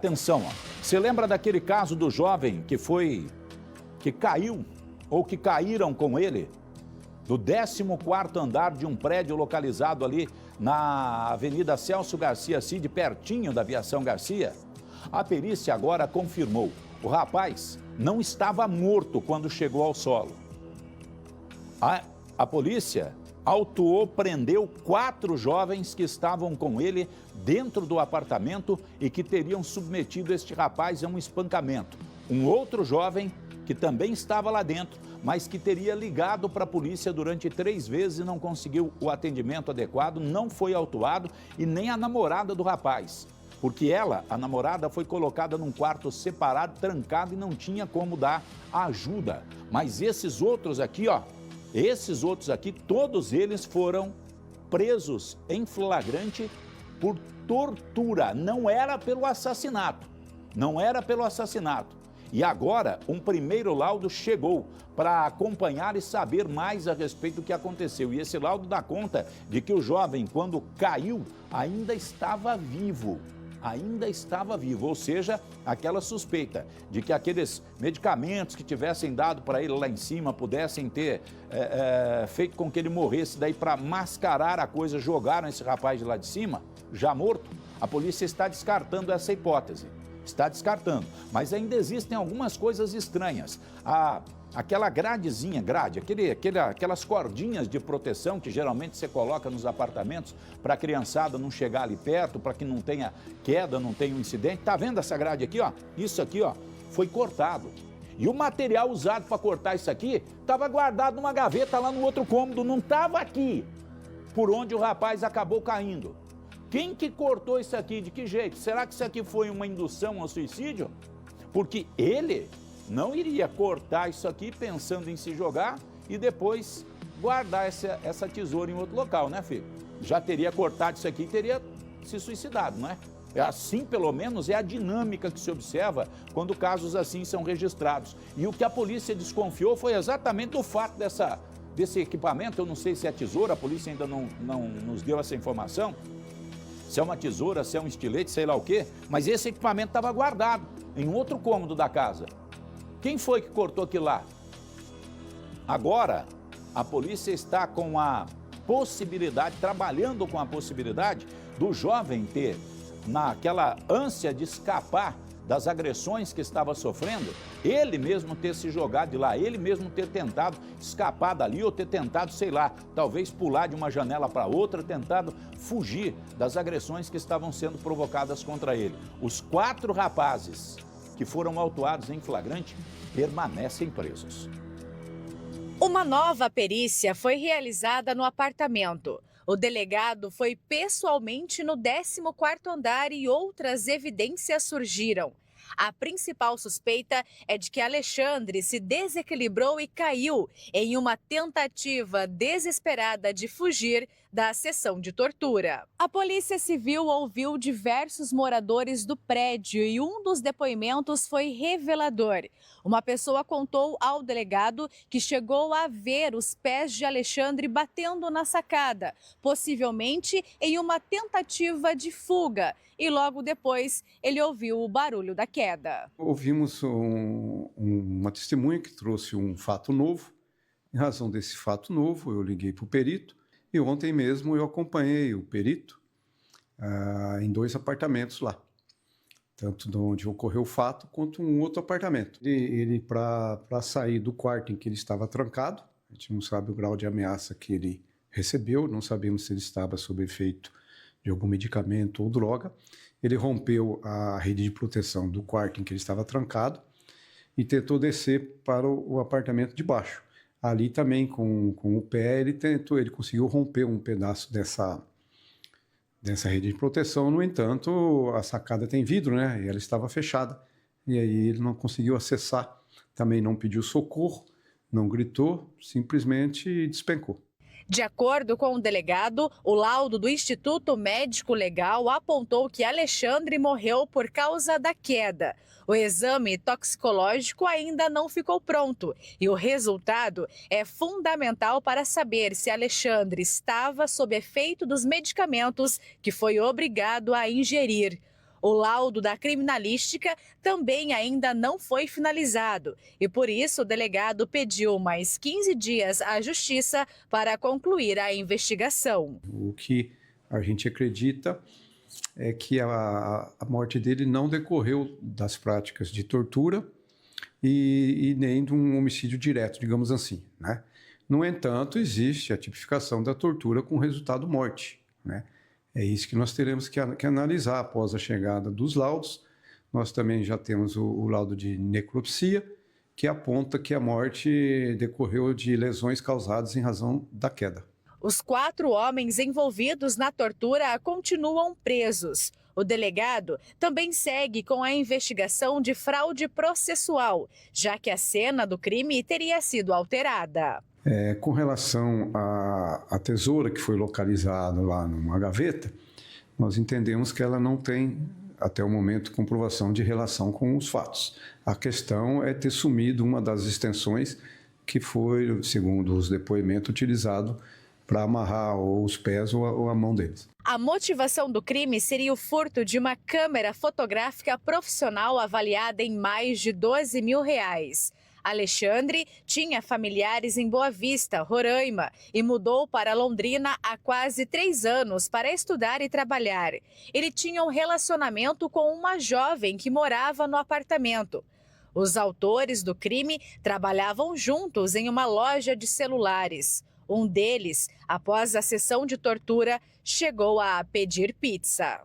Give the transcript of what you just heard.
Atenção, ó. Você lembra daquele caso do jovem que caiu ou que caíram com ele do 14º andar de um prédio localizado ali na Avenida Celso Garcia Cid, pertinho da Aviação Garcia? A perícia agora confirmou. O rapaz não estava morto quando chegou ao solo. A polícia autuou, prendeu 4 jovens que estavam com ele dentro do apartamento e que teriam submetido este rapaz a um espancamento. Um outro jovem que também estava lá dentro, mas que teria ligado para a polícia durante 3 vezes e não conseguiu o atendimento adequado, não foi autuado, e nem a namorada do rapaz. Porque ela, a namorada, foi colocada num quarto separado, trancado, e não tinha como dar ajuda. Mas esses outros aqui, ó, todos eles foram presos em flagrante por tortura. Não era pelo assassinato. E agora, um primeiro laudo chegou para acompanhar e saber mais a respeito do que aconteceu. E esse laudo dá conta de que o jovem, quando caiu, ainda estava vivo, ou seja, aquela suspeita de que aqueles medicamentos que tivessem dado para ele lá em cima pudessem ter feito com que ele morresse, daí para mascarar a coisa, jogaram esse rapaz de lá de cima, já morto. A polícia está descartando essa hipótese, mas ainda existem algumas coisas estranhas. Aquela aquelas cordinhas de proteção que geralmente você coloca nos apartamentos para a criançada não chegar ali perto, para que não tenha queda, não tenha um incidente. Tá vendo essa grade aqui, ó? Isso aqui, ó, foi cortado. E o material usado para cortar isso aqui estava guardado numa gaveta lá no outro cômodo, não estava aqui, por onde o rapaz acabou caindo. Quem que cortou isso aqui? De que jeito? Será que isso aqui foi uma indução ao suicídio? Porque ele não iria cortar isso aqui pensando em se jogar e depois guardar essa tesoura em outro local, né, filho? Já teria cortado isso aqui e teria se suicidado, não é? Assim, pelo menos, é a dinâmica que se observa quando casos assim são registrados. E o que a polícia desconfiou foi exatamente o fato desse equipamento. Eu não sei se é tesoura, a polícia ainda não nos deu essa informação. Se é uma tesoura, se é um estilete, sei lá o quê. Mas esse equipamento estava guardado em outro cômodo da casa. Quem foi que cortou aquilo lá? Agora, a polícia está com a possibilidade, trabalhando com a possibilidade do jovem ter, naquela ânsia de escapar das agressões que estava sofrendo, ele mesmo ter se jogado de lá, ele mesmo ter tentado escapar dali ou ter tentado, sei lá, talvez pular de uma janela para outra, tentado fugir das agressões que estavam sendo provocadas contra ele. Os 4 rapazes que foram autuados em flagrante permanecem presos. Uma nova perícia foi realizada no apartamento. O delegado foi pessoalmente no 14º andar e outras evidências surgiram. A principal suspeita é de que Alexandre se desequilibrou e caiu em uma tentativa desesperada de fugir da sessão de tortura. A Polícia Civil ouviu diversos moradores do prédio e um dos depoimentos foi revelador. Uma pessoa contou ao delegado que chegou a ver os pés de Alexandre batendo na sacada, possivelmente em uma tentativa de fuga. E logo depois ele ouviu o barulho da queda. Ouvimos uma testemunha que trouxe um fato novo. Em razão desse fato novo, eu liguei para o perito e ontem mesmo eu acompanhei o perito em 2 apartamentos lá. Tanto de onde ocorreu o fato, quanto um outro apartamento. Ele para sair do quarto em que ele estava trancado, a gente não sabe o grau de ameaça que ele recebeu, não sabemos se ele estava sob efeito de algum medicamento ou droga. Ele rompeu a rede de proteção do quarto em que ele estava trancado e tentou descer para o apartamento de baixo. Ali também, com o pé, ele conseguiu romper um pedaço dessa rede de proteção. No entanto, a sacada tem vidro, né? E ela estava fechada. E aí ele não conseguiu acessar. Também não pediu socorro, não gritou, simplesmente despencou. De acordo com o delegado, o laudo do Instituto Médico Legal apontou que Alexandre morreu por causa da queda. O exame toxicológico ainda não ficou pronto e o resultado é fundamental para saber se Alexandre estava sob efeito dos medicamentos que foi obrigado a ingerir. O laudo da criminalística também ainda não foi finalizado e, por isso, o delegado pediu mais 15 dias à Justiça para concluir a investigação. O que a gente acredita é que a morte dele não decorreu das práticas de tortura e nem de um homicídio direto, digamos assim, né? No entanto, existe a tipificação da tortura com resultado morte, né? É isso que nós teremos que analisar após a chegada dos laudos. Nós também já temos o laudo de necropsia, que aponta que a morte decorreu de lesões causadas em razão da queda. Os 4 homens envolvidos na tortura continuam presos. O delegado também segue com a investigação de fraude processual, já que a cena do crime teria sido alterada. Com relação à tesoura que foi localizada lá numa gaveta, nós entendemos que ela não tem, até o momento, comprovação de relação com os fatos. A questão é ter sumido uma das extensões que foi, segundo os depoimentos, utilizado para amarrar ou os pés ou a mão deles. A motivação do crime seria o furto de uma câmera fotográfica profissional avaliada em mais de R$12 mil. Alexandre tinha familiares em Boa Vista, Roraima, e mudou para Londrina há quase 3 anos para estudar e trabalhar. Ele tinha um relacionamento com uma jovem que morava no apartamento. Os autores do crime trabalhavam juntos em uma loja de celulares. Um deles, após a sessão de tortura, chegou a pedir pizza.